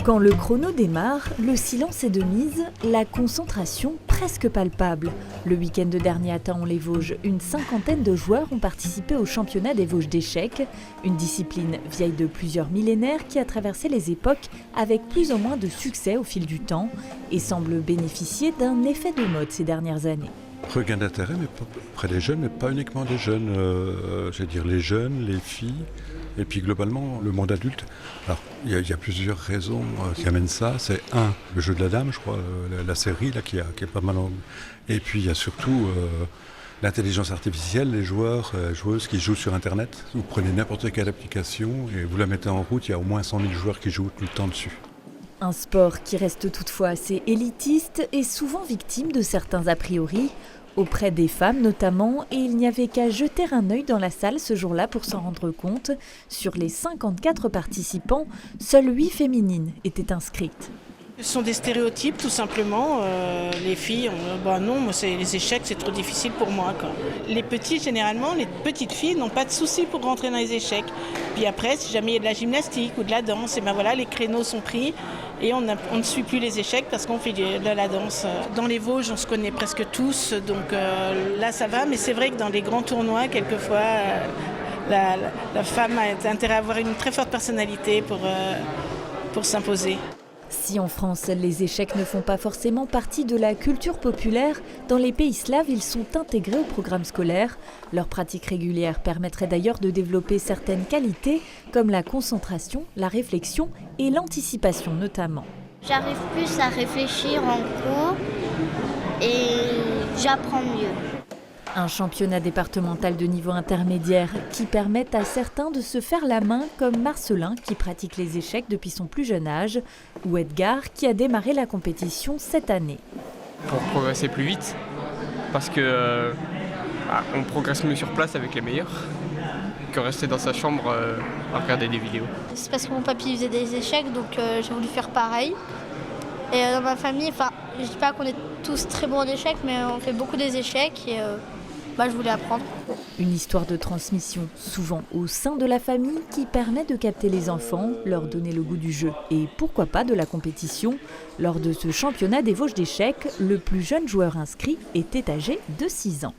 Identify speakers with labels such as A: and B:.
A: Quand le chrono démarre, le silence est de mise, la concentration presque palpable. Le week-end dernier à Thaon-les-Vosges, une cinquantaine de joueurs ont participé au championnat des Vosges d'échecs, une discipline vieille de plusieurs millénaires qui a traversé les époques avec plus ou moins de succès au fil du temps et semble bénéficier d'un effet de mode ces dernières années.
B: Regain d'intérêt, mais pas auprès des jeunes, mais pas uniquement des jeunes. Je veux dire les jeunes, les filles, et puis globalement le monde adulte. Alors il y a plusieurs raisons qui amènent ça. C'est le jeu de la dame, je crois, la série là qui est pas mal. Et puis il y a surtout l'intelligence artificielle, les joueurs, joueuses qui jouent sur Internet. Vous prenez n'importe quelle application et vous la mettez en route, il y a au moins 100 000 joueurs qui jouent tout le temps dessus.
A: Un sport qui reste toutefois assez élitiste et souvent victime de certains a priori, auprès des femmes notamment, et il n'y avait qu'à jeter un œil dans la salle ce jour-là pour s'en rendre compte. Sur les 54 participants, seules 8 féminines étaient inscrites.
C: Ce sont des stéréotypes tout simplement. Les filles, non, moi les échecs c'est trop difficile pour moi. Les petits, généralement, les petites filles n'ont pas de soucis pour rentrer dans les échecs. Puis après, si jamais il y a de la gymnastique ou de la danse, et voilà, les créneaux sont pris et on ne suit plus les échecs parce qu'on fait de la danse. Dans les Vosges, on se connaît presque tous, donc là ça va. Mais c'est vrai que dans les grands tournois, quelquefois, la femme a intérêt à avoir une très forte personnalité pour s'imposer.
A: Si en France, les échecs ne font pas forcément partie de la culture populaire, dans les pays slaves, ils sont intégrés au programme scolaire. Leur pratique régulière permettrait d'ailleurs de développer certaines qualités, comme la concentration, la réflexion et l'anticipation notamment.
D: J'arrive plus à réfléchir en cours et j'apprends mieux.
A: Un championnat départemental de niveau intermédiaire qui permet à certains de se faire la main, comme Marcelin qui pratique les échecs depuis son plus jeune âge, ou Edgar qui a démarré la compétition cette année.
E: Pour progresser plus vite, parce que on progresse mieux sur place avec les meilleurs que rester dans sa chambre à regarder des vidéos.
D: C'est parce que mon papy faisait des échecs, donc j'ai voulu faire pareil. Et dans ma famille, je ne dis pas qu'on est tous très bons en échecs, mais on fait beaucoup des échecs et je voulais apprendre.
A: Une histoire de transmission, souvent au sein de la famille, qui permet de capter les enfants, leur donner le goût du jeu et pourquoi pas de la compétition. Lors de ce championnat des Vosges d'échecs, le plus jeune joueur inscrit était âgé de 6 ans.